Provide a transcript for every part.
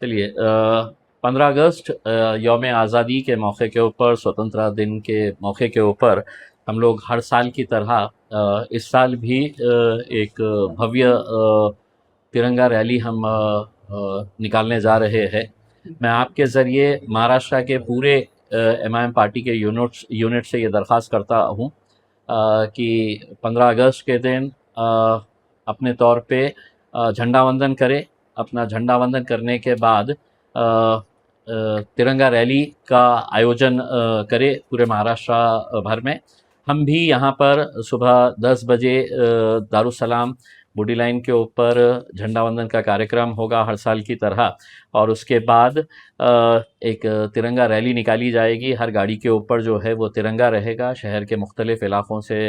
चलिए 15 अगस्त यौम आज़ादी के मौके के ऊपर, स्वतंत्रता दिन के मौके के ऊपर हम लोग हर साल की तरह इस साल भी एक भव्य तिरंगा रैली हम निकालने जा रहे हैं। मैं आपके ज़रिए महाराष्ट्र के पूरे एमआईएम पार्टी के यूनिट से ये दरख्वास्त करता हूँ कि 15 अगस्त के दिन अपने तौर पे झंडा वंदन करें। अपना झंडा वंदन करने के बाद तिरंगा रैली का आयोजन करें पूरे महाराष्ट्र भर में। हम भी यहाँ पर सुबह 10 बजे दारुसलाम बूटी लाइन के ऊपर झंडा वंदन का कार्यक्रम होगा हर साल की तरह, और उसके बाद एक तिरंगा रैली निकाली जाएगी। हर गाड़ी के ऊपर जो है वो तिरंगा रहेगा। शहर के मुख्तलिफ़ इलाक़ों से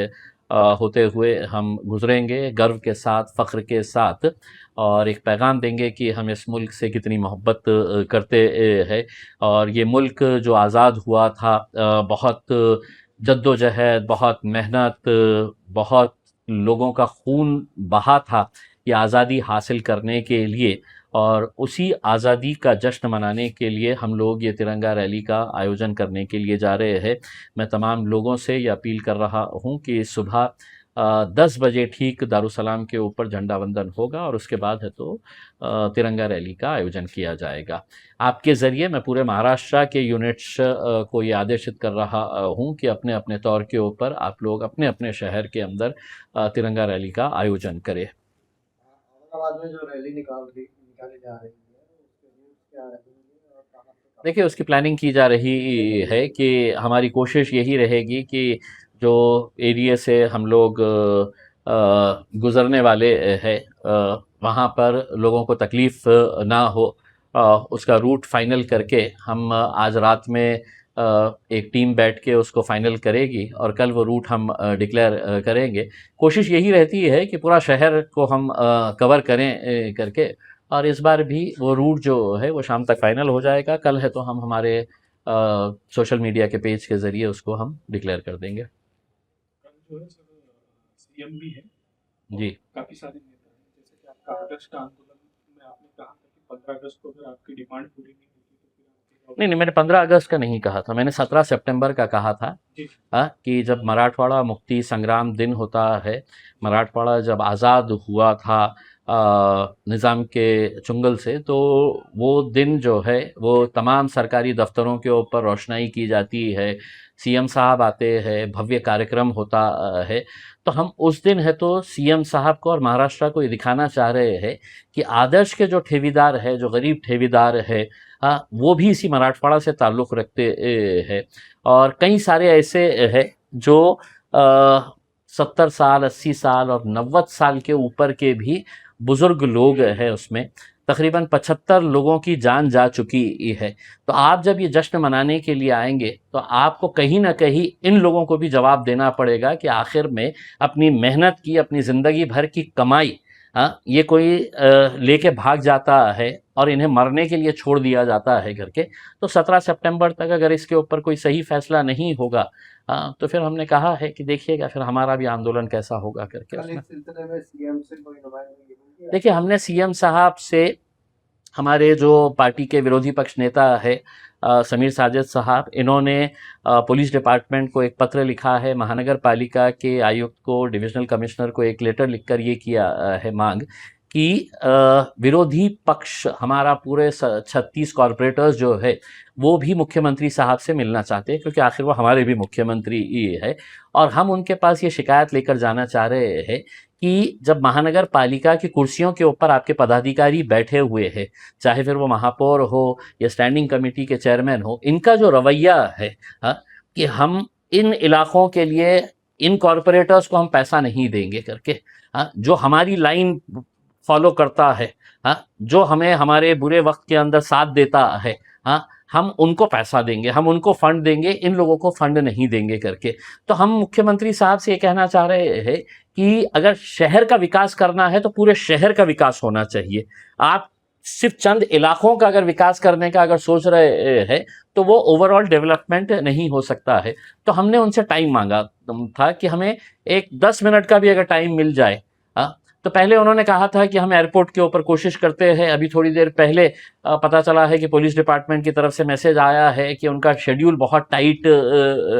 होते हुए हम गुज़रेंगे गर्व के साथ, फ़ख्र के साथ, और एक पैगाम देंगे कि हम इस मुल्क से कितनी मोहब्बत करते हैं। और ये मुल्क जो आज़ाद हुआ था, बहुत जद्दोजहद, बहुत मेहनत, बहुत लोगों का खून बहा था ये आज़ादी हासिल करने के लिए, और उसी आज़ादी का जश्न मनाने के लिए हम लोग ये तिरंगा रैली का आयोजन करने के लिए जा रहे हैं। मैं तमाम लोगों से ये अपील कर रहा हूँ कि सुबह 10 बजे ठीक दारुसलाम के ऊपर झंडा वंदन होगा, और उसके बाद है तो तिरंगा रैली का आयोजन किया जाएगा। आपके ज़रिए मैं पूरे महाराष्ट्र के यूनिट्स को ये आदेशित कर रहा हूँ कि अपने अपने तौर के ऊपर आप लोग अपने अपने शहर के अंदर तिरंगा रैली का आयोजन करें। औरंगाबाद में जो रैली निकाली जा रही है उसके रूट क्या रहेंगे और कहाँ से कहाँ देखिए, उसकी प्लानिंग की जा रही है कि हमारी कोशिश यही रहेगी कि जो एरिया से हम लोग गुज़रने वाले हैं, वहाँ पर लोगों को तकलीफ़ ना हो, उसका रूट फ़ाइनल करके हम आज रात में एक टीम बैठ के उसको फ़ाइनल करेगी, और कल वो रूट हम डिक्लेयर करेंगे। कोशिश यही रहती है कि पूरा शहर को हम कवर करें करके, और इस बार भी वो रूट जो है वो शाम तक फाइनल हो जाएगा। कल है तो हम हमारे सोशल मीडिया के पेज के ज़रिए उसको हम डिक्लेयर कर देंगे। कल जो है सर सीएम भी है जी। और काफी सारे नेता हैं, जैसे कि आपका अगस्त आंदोलन में आपने कहा था कि 15 अगस्त को अगर आपकी डिमांड पूरी नहीं होती तो फिर आप नहीं नहीं, मैंने 15 अगस्त का नहीं कहा था, मैंने 17 सितंबर का कहा था। जी कि जब मराठवाड़ा मुक्ति संग्राम दिन होता है, मराठवाड़ा जब आज़ाद हुआ था निज़ाम के चुंगल से, तो वो दिन जो है वो तमाम सरकारी दफ्तरों के ऊपर रोशनाई की जाती है, सीएम साहब आते हैं, भव्य कार्यक्रम होता है। तो हम उस दिन है तो सीएम साहब को और महाराष्ट्र को ये दिखाना चाह रहे हैं कि आदर्श के जो ठेवीदार है, जो गरीब ठेवीदार है, वो भी इसी मराठवाड़ा से ताल्लुक़ रखते हैं। और कई सारे ऐसे हैं जो 70 साल, 80 साल और 90 साल के ऊपर के भी बुज़ुर्ग लोग हैं उसमें। तकरीबन 75 लोगों की जान जा चुकी है। तो आप जब ये जश्न मनाने के लिए आएंगे तो आपको कहीं ना कहीं इन लोगों को भी जवाब देना पड़ेगा कि आखिर में अपनी मेहनत की, अपनी ज़िंदगी भर की कमाई, ये कोई लेके भाग जाता है और इन्हें मरने के लिए छोड़ दिया जाता है करके। तो 17 सितंबर तक अगर इसके ऊपर कोई सही फैसला नहीं होगा, तो फिर हमने कहा है कि देखिएगा फिर हमारा भी आंदोलन कैसा होगा करके कल उसमें। इस सिलसिले में सीएम से कोई नुमाइंदगी होगी? देखिए, हमने सीएम साहब से, हमारे जो पार्टी के विरोधी पक्ष नेता है समीर साजिद साहब, इन्होंने पुलिस डिपार्टमेंट को एक पत्र लिखा है, महानगर पालिका के आयुक्त को, डिविजनल कमिश्नर को एक लेटर लिखकर ये किया है मांग कि विरोधी पक्ष हमारा पूरे 36 कॉरपोरेटर्स जो है वो भी मुख्यमंत्री साहब से मिलना चाहते हैं, क्योंकि आखिर वो हमारे भी मुख्यमंत्री ही है। और हम उनके पास ये शिकायत लेकर जाना चाह रहे हैं कि जब महानगर पालिका की कुर्सियों के ऊपर आपके पदाधिकारी बैठे हुए हैं, चाहे फिर वो महापौर हो या स्टैंडिंग कमेटी के चेयरमैन हो, इनका जो रवैया है कि हम इन इलाकों के लिए इन कॉरपोरेटर्स को हम पैसा नहीं देंगे करके, जो हमारी लाइन फॉलो करता है, जो हमें हमारे बुरे वक्त के अंदर साथ देता है, हम उनको पैसा देंगे, हम उनको फंड देंगे, इन लोगों को फंड नहीं देंगे करके। तो हम मुख्यमंत्री साहब से ये कहना चाह रहे हैं कि अगर शहर का विकास करना है तो पूरे शहर का विकास होना चाहिए। आप सिर्फ चंद इलाकों का अगर विकास करने का अगर सोच रहे हैं तो वो ओवरऑल डेवलपमेंट नहीं हो सकता है। तो हमने उनसे टाइम मांगा था कि हमें एक 10 मिनट का भी अगर टाइम मिल जाए तो पहले उन्होंने कहा था कि हम एयरपोर्ट के ऊपर कोशिश करते हैं। अभी थोड़ी देर पहले पता चला है कि पुलिस डिपार्टमेंट की तरफ से मैसेज आया है कि उनका शेड्यूल बहुत टाइट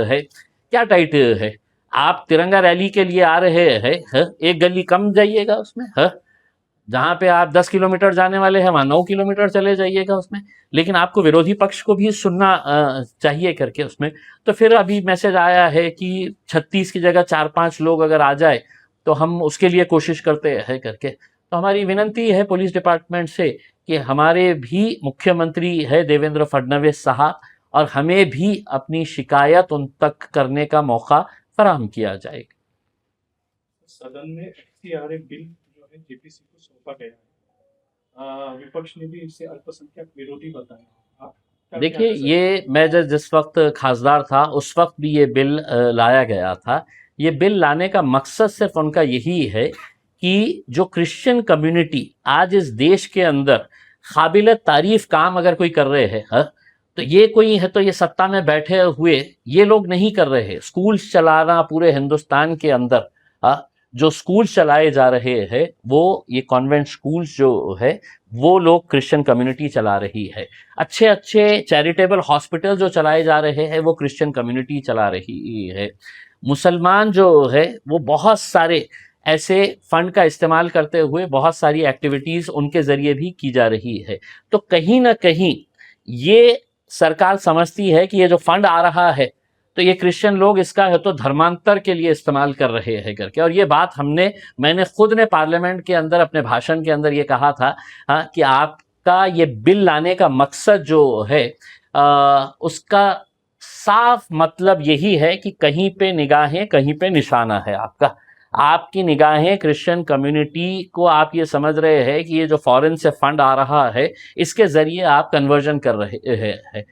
है। क्या टाइट है? आप तिरंगा रैली के लिए आ रहे हैं, एक गली कम जाइएगा उसमें, जहां पे आप 10 किलोमीटर जाने वाले हैं वहां 9 किलोमीटर चले जाइएगा उसमें। लेकिन आपको विरोधी पक्ष को भी सुनना चाहिए करके उसमें। तो फिर अभी मैसेज आया है कि 36 की जगह 4-5 लोग अगर आ जाए तो हम उसके लिए कोशिश करते हैं करके। तो हमारी विनंती है पुलिस डिपार्टमेंट से कि हमारे भी मुख्यमंत्री है देवेंद्र फडणवीस साहब, और हमें भी अपनी शिकायत उन तक करने का मौका फराहम किया जाएगा। सदन में एफसीआरए बिल जो है जेपीसी को सौंपा गया है, विपक्ष ने भी इसे अल्पसंख्यक विरोधी बताया। आप देखिए, ये मैं जिस वक्त खासदार था उस वक्त भी ये बिल लाया गया था। ये बिल लाने का मकसद सिर्फ उनका यही है कि जो क्रिश्चियन कम्युनिटी आज इस देश के अंदर काबिल तारीफ काम अगर कोई कर रहे हैं, तो ये कोई है तो ये सत्ता में बैठे हुए ये लोग नहीं कर रहे। स्कूल्स चलाना पूरे हिंदुस्तान के अंदर जो स्कूल चलाए जा रहे हैं वो ये कॉन्वेंट स्कूल्स जो है वो लोग क्रिश्चियन कम्युनिटी चला रही है। अच्छे अच्छे चैरिटेबल हॉस्पिटल जो चलाए जा रहे हैं वो क्रिश्चियन कम्युनिटी चला रही है। मुसलमान जो है वो बहुत सारे ऐसे फंड का इस्तेमाल करते हुए बहुत सारी एक्टिविटीज़ उनके ज़रिए भी की जा रही है। तो कहीं ना कहीं ये सरकार समझती है कि ये जो फंड आ रहा है तो ये क्रिश्चियन लोग इसका है तो धर्मांतर के लिए इस्तेमाल कर रहे हैं करके। और ये बात मैंने खुद ने पार्लियामेंट के अंदर अपने भाषण के अंदर ये कहा था कि आपका ये बिल लाने का मकसद जो है उसका साफ मतलब यही है कि कहीं पे निगाहें कहीं पे निशाना है आपका। आपकी निगाहें क्रिश्चियन कम्युनिटी को आप ये समझ रहे हैं कि ये जो फॉरेन से फंड आ रहा है इसके ज़रिए आप कन्वर्जन कर रहे हैं,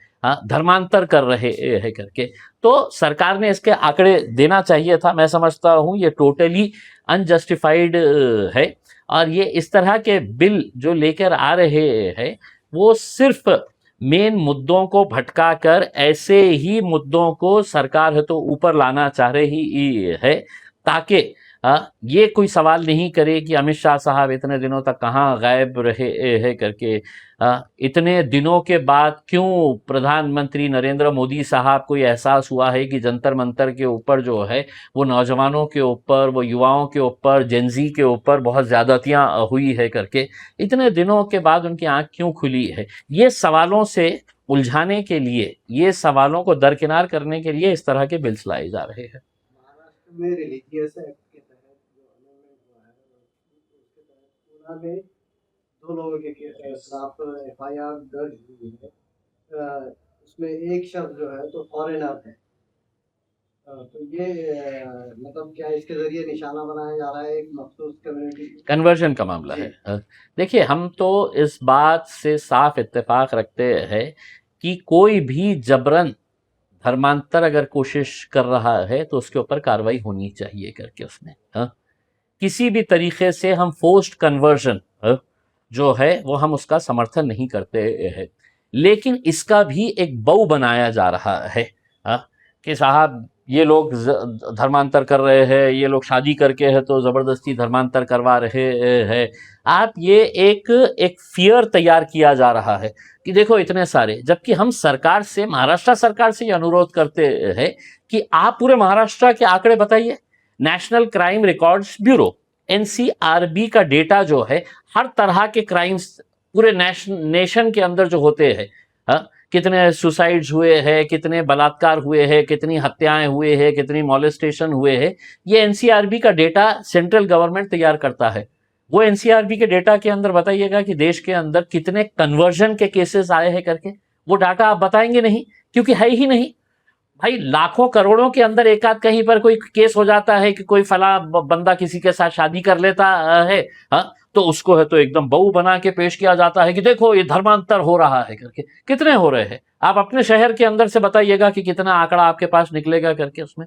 धर्मांतर कर रहे हैं करके। तो सरकार ने इसके आंकड़े देना चाहिए था। मैं समझता हूँ ये टोटली अनजस्टिफाइड है। और ये इस तरह के बिल जो लेकर आ रहे हैं वो सिर्फ मेन मुद्दों को भटका कर ऐसे ही मुद्दों को सरकार है तो ऊपर लाना चाह रही है ताकि ये कोई सवाल नहीं करे कि अमित शाह साहब इतने दिनों तक कहाँ गायब रहे हैं करके। इतने दिनों के बाद क्यों प्रधानमंत्री नरेंद्र मोदी साहब को ये एहसास हुआ है कि जंतर मंतर के ऊपर जो है वो नौजवानों के ऊपर, वो युवाओं के ऊपर, जेनजी के ऊपर बहुत ज़्यादतियाँ हुई है करके। इतने दिनों के बाद उनकी आंख क्यों खुली है? ये सवालों से उलझाने के लिए, ये सवालों को दरकिनार करने के लिए इस तरह के बिल्स लाए जा रहे हैं। महाराष्ट्र में रिलीजियस एक्ट के तहत जो अमेंडमेंट हुआ है उसके तहत पूना में 2 लोगों के खिलाफ एफआईआर दर्ज हुई है। उसमें एक शब्द जो है तो फॉरेनर है। तो ये मतलब क्या इसके जरिए निशाना बनाया जा रहा है एक मखसूस कम्युनिटी? कन्वर्जन का मामला है। देखिए, हम तो इस बात से साफ इत्तेफाक रखते हैं कि कोई भी जबरन धर्मांतर अगर कोशिश कर रहा है तो उसके ऊपर कार्रवाई होनी चाहिए करके उसमें। किसी भी तरीके से हम फोर्स्ड कन्वर्जन जो है वो हम उसका समर्थन नहीं करते हैं। लेकिन इसका भी एक बऊ बनाया जा रहा है कि साहब ये लोग धर्मांतर कर रहे हैं, ये लोग शादी करके है तो ज़बरदस्ती धर्मांतर करवा रहे हैं। आप ये एक फियर तैयार किया जा रहा है कि देखो इतने सारे, जबकि हम सरकार से, महाराष्ट्र सरकार से ये अनुरोध करते हैं कि आप पूरे महाराष्ट्र के आंकड़े बताइए। National crime records bureau NCRB का डेटा जो है हर तरह के क्राइम्स पूरे नेशन के अंदर जो होते हैं, कितने सुसाइड्स हुए हैं, कितने बलात्कार हुए हैं, कितनी हत्याएं हुए हैं, कितनी मॉलेस्टेशन हुए हैं, ये एनसीआरबी का डेटा सेंट्रल गवर्नमेंट तैयार करता है। वो एनसीआरबी के डेटा के अंदर बताइएगा कि देश के अंदर कितने कन्वर्जन के केसेस आए हैं करके। वो डाटा आप बताएंगे नहीं, क्योंकि है ही नहीं। भाई लाखों करोड़ों के अंदर एक आध कहीं पर कोई केस हो जाता है कि कोई फला बंदा किसी के साथ शादी कर लेता है, तो उसको है तो एकदम बहू बना के पेश किया जाता है कि देखो ये धर्मांतर हो रहा है करके। कितने हो रहे हैं? आप अपने शहर के अंदर से बताइएगा कि कितना आंकड़ा आपके पास निकलेगा करके उसमें।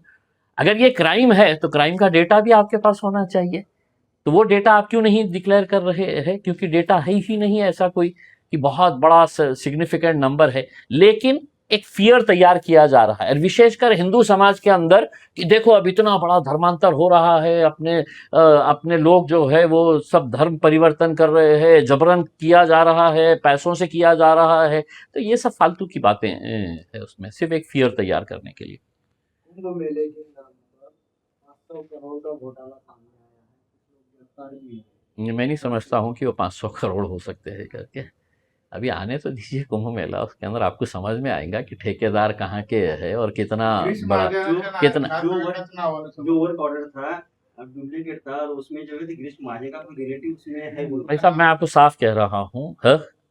अगर ये क्राइम है तो क्राइम का डेटा भी आपके पास होना चाहिए। तो वो डेटा आप क्यों नहीं डिक्लेयर कर रहे हैं? क्योंकि डेटा है ही नहीं ऐसा कोई कि बहुत बड़ा सिग्निफिकेंट नंबर है। लेकिन एक फियर तैयार किया जा रहा है, और विशेषकर हिंदू समाज के अंदर कि देखो अब इतना बड़ा धर्मांतर हो रहा है, अपने लोग जो है वो सब धर्म परिवर्तन कर रहे हैं, जबरन किया जा रहा है, पैसों से किया जा रहा है। तो ये सब फालतू की बातें है उसमें, सिर्फ एक फियर तैयार करने के लिए। कुंभ मेले के नाम पर 500 करोड़ का घोटाला सामने आया है, कुछ लोग गिरफ्तार भी हैं। मैं नहीं समझता हूँ कि वो 500 करोड़ हो सकते हैं करके। अभी आने तो दीजिए कुंभ मेला, उसके अंदर आपको समझ में आएगा कि ठेकेदार कहाँ के है और कितना बड़ा, कितना। जो वर्क ऑर्डर था अब डुप्लीकेट था, और उसमें जो है गिरीश महाजन का कोई रिलेटिव उसमें है बोल भाई साहब मैं आपको साफ कह रहा हूँ,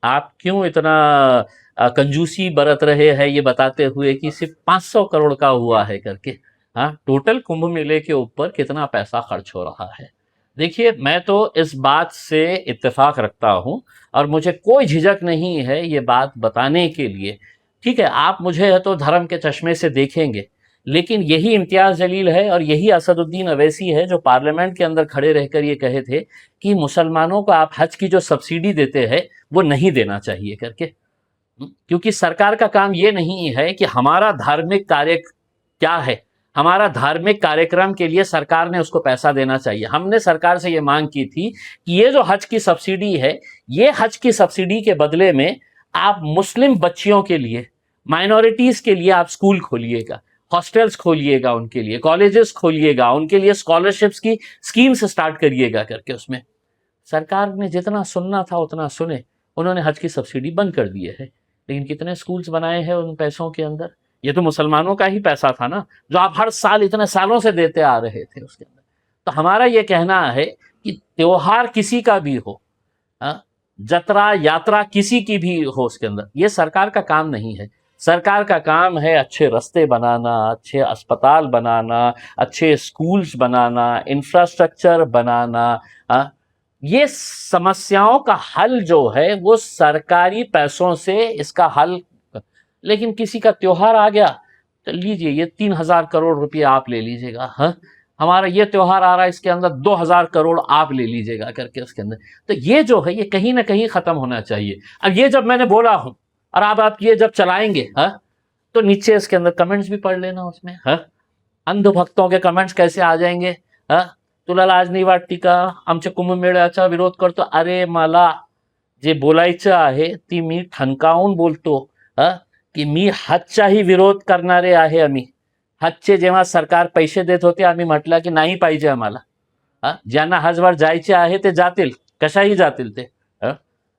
आप क्यों इतना कंजूसी बरत रहे हैं ये बताते हुए कि सिर्फ 500 करोड़ का हुआ है करके। हाँ, टोटल कुंभ मेले के ऊपर कितना पैसा खर्च हो रहा है। देखिए मैं तो इस बात से इत्तेफाक रखता हूँ और मुझे कोई झिझक नहीं है ये बात बताने के लिए। ठीक है, आप मुझे है तो धर्म के चश्मे से देखेंगे, लेकिन यही इम्तियाज़ जलील है और यही असदुद्दीन अवैसी है जो पार्लियामेंट के अंदर खड़े रहकर ये कहे थे कि मुसलमानों को आप हज की जो सब्सिडी देते हैं वो नहीं देना चाहिए करके। क्योंकि सरकार का काम ये नहीं है कि हमारा धार्मिक कार्य क्या है, हमारा धार्मिक कार्यक्रम के लिए सरकार ने उसको पैसा देना चाहिए। हमने सरकार से ये मांग की थी कि ये जो हज की सब्सिडी है, ये हज की सब्सिडी के बदले में आप मुस्लिम बच्चियों के लिए, माइनॉरिटीज के लिए आप स्कूल खोलिएगा, हॉस्टल्स खोलिएगा, उनके लिए कॉलेजेस खोलिएगा, उनके लिए स्कॉलरशिप्स की स्कीम्स स्टार्ट करिएगा करके। उसमें सरकार ने जितना सुनना था उतना सुने, उन्होंने हज की सब्सिडी बंद कर दिए है। लेकिन कितने स्कूल्स बनाए हैं उन पैसों के अंदर? ये तो मुसलमानों का ही पैसा था ना, जो आप हर साल इतने सालों से देते आ रहे थे उसके अंदर। तो हमारा ये कहना है कि त्योहार किसी का भी हो, जतरा यात्रा किसी की भी हो, उसके अंदर ये सरकार का काम नहीं है। सरकार का काम है अच्छे रास्ते बनाना, अच्छे अस्पताल बनाना, अच्छे स्कूल्स बनाना, इंफ्रास्ट्रक्चर बनाना। ये समस्याओं का हल जो है वो सरकारी पैसों से इसका हल। लेकिन किसी का त्योहार आ गया तो लीजिए ये 3,000 करोड़ रुपये आप ले लीजिएगा, हाँ हमारा ये त्योहार आ रहा है इसके अंदर 2,000 करोड़ आप ले लीजिएगा करके उसके अंदर। तो ये जो है ये कहीं ना कहीं खत्म होना चाहिए। अब ये जब मैंने बोला हूं और आप ये जब चलाएंगे, हाँ तो नीचे इसके अंदर कमेंट्स भी पढ़ लेना उसमें, हाँ अंधभक्तों के कमेंट्स कैसे आ जाएंगे। हाँ, तुला लाज नाही वाटती का आमच्या कुंभमेळ्याचा विरोध करतो? अरे मला जे बोलायचं आहे ती मी ठणकावून बोलतो, की मी हजचाही विरोध करणारे आहे आम्ही। हजचे जेव्हा सरकार पैसे देत होते आम्ही म्हटलं की नाही पाहिजे आम्हाला। ज्यांना हजवर जायचे आहे ते जातील, कशाही जातील ते।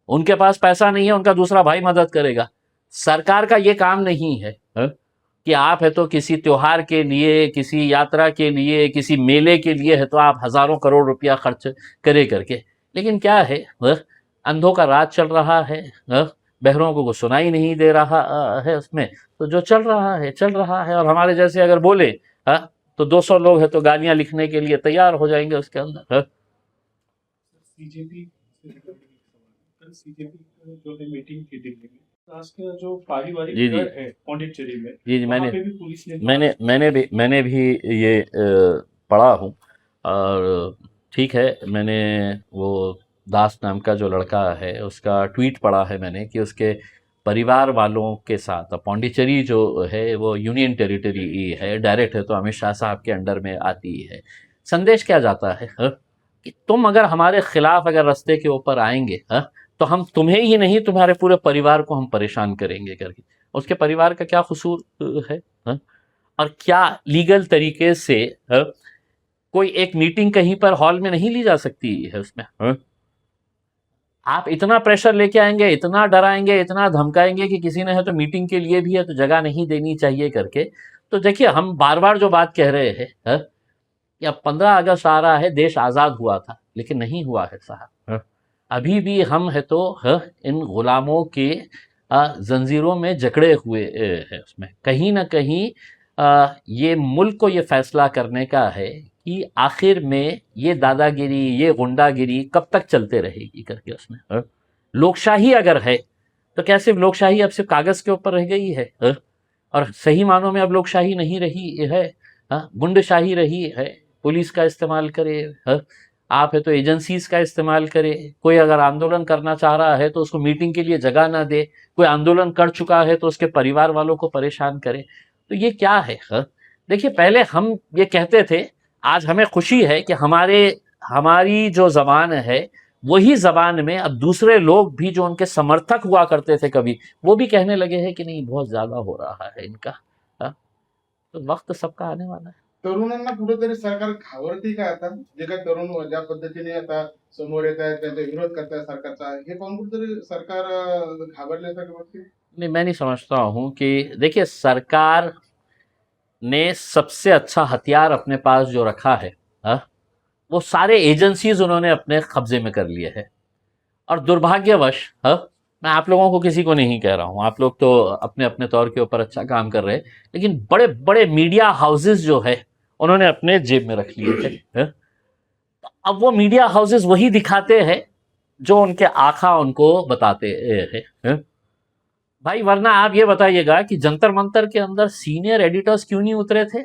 उनके पास पैसा नहीं है, उनका दूसरा भाई मदद करेगा। सरकार का ये काम नहीं है कि आप है तो किसी त्योहार के लिए, किसी यात्रा के लिए, किसी मेले के लिए है तो आप हजारों करोड़ रुपया खर्च करे करके। लेकिन क्या है, अंधों का राज चल रहा है, बहरों को सुनाई नहीं दे रहा है उसमें। तो जो चल रहा है चल रहा है, और हमारे जैसे अगर बोले तो 200 लोग है तो गालियां लिखने के लिए तैयार हो जाएंगे उसके अंदर। सीजेपी जो है मीटिंग की दिल्ली में, राष्ट्रीय जो पारिवारिक जी, जी। घर है पौंडीचेरी में, जी वहाँ पे भी पुलिस ने मैंने भी ये पढ़ा हूँ। और ठीक है, मैंने वो दास नाम का जो लड़का है उसका ट्वीट पढ़ा है मैंने कि उसके परिवार वालों के साथ, पौंडीचेरी जो है वो यूनियन टेरिटरी है, डायरेक्ट है तो अमित शाह साहब के अंडर में आती है। संदेश क्या जाता है कि तुम अगर हमारे खिलाफ अगर रास्ते के ऊपर आएंगे तो हम तुम्हें ही नहीं तुम्हारे पूरे परिवार को हम परेशान करेंगे करके। उसके परिवार का क्या कसूर है, और क्या लीगल तरीके से कोई एक मीटिंग कहीं पर हॉल में नहीं ली जा सकती है उसमें। आप इतना प्रेशर लेके आएंगे, इतना डराएंगे, इतना धमकाएंगे कि किसी ने है तो मीटिंग के लिए भी है तो जगह नहीं देनी चाहिए करके। तो देखिए हम बार बार जो बात कह रहे हैं कि अब 15 अगस्त आ रहा है, देश आज़ाद हुआ था, लेकिन नहीं हुआ है साहब। अभी भी हम है तो इन गुलामों के जंजीरों में जकड़े हुए हैं उसमें। कहीं ना कहीं ये मुल्क को ये फैसला करने का है कि आखिर में ये दादागिरी, ये गुंडागिरी कब तक चलते रहेगी करके उसमें। लोकशाही अगर है तो क्या सिर्फ लोकशाही अब सिर्फ कागज़ के ऊपर रह गई है, और सही मानों में अब लोकशाही नहीं रही है, गुंडशाही रही है। पुलिस का इस्तेमाल करे, आप है तो एजेंसीज का इस्तेमाल करें। कोई अगर आंदोलन करना चाह रहा है तो उसको मीटिंग के लिए जगह ना दे, कोई आंदोलन कर चुका है तो उसके परिवार वालों को परेशान करे। तो ये क्या है? देखिए, पहले हम ये कहते थे, आज हमें खुशी है कि हमारी जो जबान है वही जबान में अब दूसरे लोग भी जो उनके समर्थक हुआ करते थे कभी, वो भी कहने लगे हैं कि नहीं, बहुत ज्यादा हो रहा है इनका। तो वक्त सबका आने वाला है। तरुणांना कुठेतरी सरकार घाबरते का आता? जे काही तरुण ज्या पद्धतीने आता समोर येत आहेत, त्यांचा विरोध करताय सरकारचा, हे पाहून कुठेतरी सरकार घाबरल्यासारखं वाटते? नहीं, मैं नहीं समझता हूँ कि, देखिए, सरकार ने सबसे अच्छा हथियार अपने पास जो रखा है, वो सारे एजेंसीज उन्होंने अपने कब्जे में कर लिए हैं। और दुर्भाग्यवश, मैं आप लोगों को किसी को नहीं कह रहा हूँ, आप लोग तो अपने अपने तौर के ऊपर अच्छा काम कर रहे हैं, लेकिन बड़े बड़े मीडिया हाउसेस जो है उन्होंने अपने जेब में रख लिए थे। अब वो मीडिया हाउसेस वही दिखाते हैं जो उनके आका उनको बताते हैं। भाई, वरना आप ये बताइएगा कि जंतर मंतर के अंदर सीनियर एडिटर्स क्यों नहीं उतरे थे?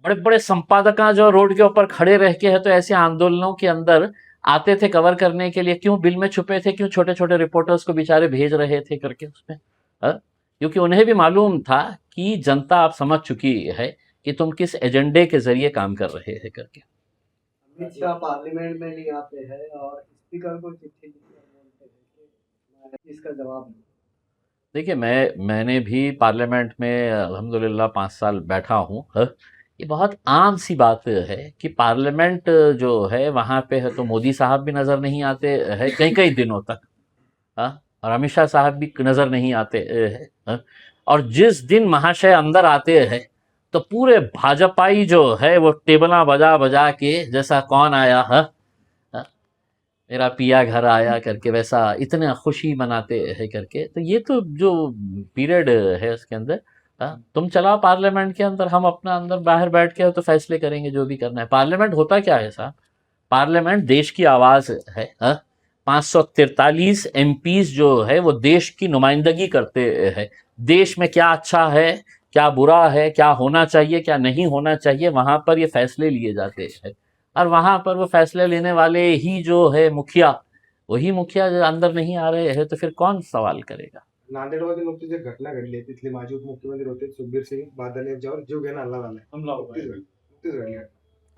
बड़े बड़े संपादक जो रोड के ऊपर खड़े रह के है तो ऐसे आंदोलनों के अंदर आते थे कवर करने के लिए, क्यों बिल में छुपे थे? क्यों छोटे छोटे रिपोर्टर्स को बेचारे भेज रहे थे करके उसमें? क्योंकि उन्हें भी मालूम था कि जनता आप समझ चुकी है कि तुम किस एजेंडे के जरिए काम कर रहे हैं करके। अमित शाह पार्लियामेंट में नहीं आते हैं और स्पीकर को चिट्ठी लिखकर बोलते हैं कि इसका जवाब दो। देखिए, मैंने भी पार्लियामेंट में अल्हम्दुलिल्लाह 5 साल बैठा हूँ। ये बहुत आम सी बात है कि पार्लियामेंट जो है वहाँ पे है तो मोदी साहब भी नज़र नहीं आते हैं कई कई दिनों तक, और अमित शाह साहब भी नज़र नहीं आते हैं। और जिस दिन महाशय अंदर आते हैं तो पूरे भाजपाई जो है वो टेबला बजा बजा के, जैसा कौन आया है, मेरा पिया घर आया करके, वैसा इतना खुशी मनाते हैं करके। तो ये तो जो पीरियड है उसके अंदर, तुम चलाओ पार्लियामेंट के अंदर, हम अपना अंदर बाहर बैठ के तो फैसले करेंगे जो भी करना है। पार्लियामेंट होता क्या है साहब? पार्लियामेंट देश की आवाज़ है। 543 एमपीज जो है वो देश की नुमाइंदगी करते हैं। देश में क्या अच्छा है, क्या बुरा है, क्या होना चाहिए, क्या नहीं होना चाहिए, वहाँ पर ये फैसले लिए जाते हैं। और वहाँ पर वो फैसले लेने वाले ही जो है मुखिया, वही मुखिया जो अंदर नहीं आ रहे हैं, तो फिर कौन सवाल करेगा? नांदेडमध्ये नुकतीच एक घटना घडली आहे. तिथले माजी उपमुख्यमंत्री होते सुखबीर सिंग बादल यांच्यावर जीवघेणा हल्ला झालाय. हमला हुआ है। नुकतीच घडली आहे.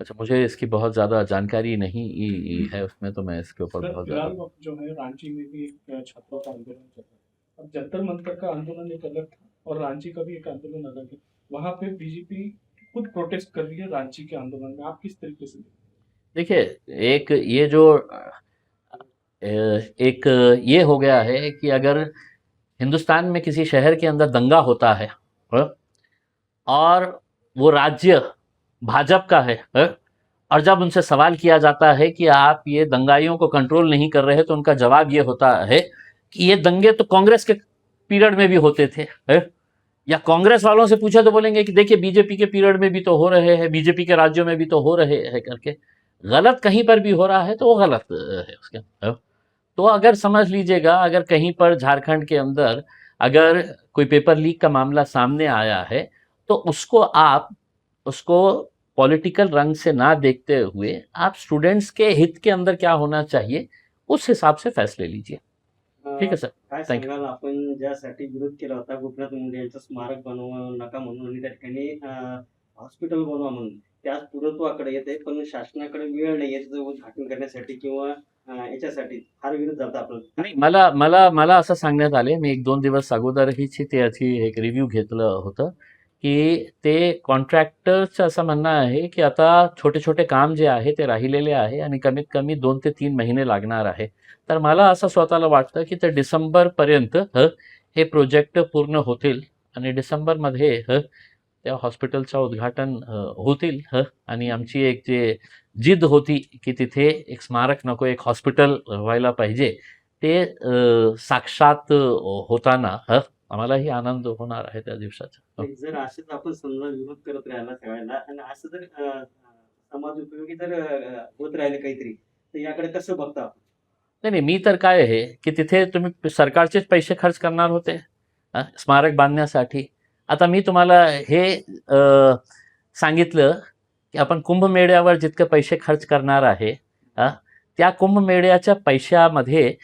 अच्छा, मुझे इसकी बहुत ज़्यादा जानकारी नहीं है उसमें, तो मैं इसके ऊपर सर, बहुत फिलहाल ज़्यादा। वक्त जो है रांची में भी एक छात्रों का आंदोलन चल रहा है। अब जंतर मंतर का आंदोलन एक अलग था और रांची का भी एक आंदोलन अलग है। वहाँ पे बीजेपी खुद प्रोटेस्ट कर रही है रांची के आंदोलन में, आप किस तरीके से देखते देखिए, एक ये जो एक ये हो गया है कि अगर हिंदुस्तान में किसी शहर के अंदर दंगा होता है, और वो राज्य भाजपा का है, और जब उनसे सवाल किया जाता है कि आप ये दंगाइयों को कंट्रोल नहीं कर रहे, तो उनका जवाब ये होता है कि ये दंगे तो कांग्रेस के पीरियड में भी होते थे, या कांग्रेस वालों से पूछा तो बोलेंगे कि देखिए बीजेपी के पीरियड में भी तो हो रहे हैं, बीजेपी के राज्यों में भी तो हो रहे हैं करके। गलत कहीं पर भी हो रहा है तो वो गलत है उसके। तो अगर समझ लीजिएगा, अगर कहीं पर झारखंड के अंदर अगर कोई पेपर लीक का मामला सामने आया है, तो उसको पॉलिटिकल रंग से ना देखते हुए आप स्टूडेंट्स के हित के अंदर क्या होना चाहिए उस हिसाब से फैसले लीजिए। ठीक है सर, काय थँक्यू। सांगाल आपण ज्यासाठी विरोध केला होता गोपीनाथ मुंडे यांचं स्मारक बनवू नका म्हणून आणि त्या ठिकाणी हॉस्पिटल बनवा म्हणून, त्याच पुरत्वाकडे येते पण शासनाकडे वेळ नाही याचं उद्घाटन करण्यासाठी किंवा याच्यासाठी फार विरोध झाला आपला. नाही, मला असं सांगण्यात आले, मी 1-2 दिवस अगोदरही त्याची एक रिव्ह्यू घेतलं होतं, की ते कॉन्ट्रॅक्टरचं असं म्हणणं आहे की आता छोटे छोटे काम जे आहे ते राहिलेले आहे आणि कमीत कमी 2 ते 3 महिने लागणार आहे. तर मला असं स्वतःला वाटतं की ते डिसेंबरपर्यंत हे प्रोजेक्ट पूर्ण होतील आणि डिसेंबरमध्ये त्या हॉस्पिटलचं उद्घाटन होतील. आणि आमची एक जे जिद होती की तिथे एक स्मारक नको, एक हॉस्पिटल व्हायला पाहिजे, ते साक्षात होताना आम्हालाही आनंद होणार आहे त्या दिवसाचा. जर असंच आपण समजा विरोध करत राहिला सगळ्यांना आणि असं जर समाज उपयोगी जर होत राहिले काहीतरी, तर याकडे कसं बघता आपण? नाही, मी तर काय आहे की तिथे तुम्ही सरकारचेच पैसे खर्च करणार होते स्मारक बांधण्यासाठी. आता मी तुम्हाला हे सांगितलं की आपण कुंभमेळ्यावर जितके पैसे खर्च करणार आहे त्या कुंभमेळ्याच्या पैशामध्ये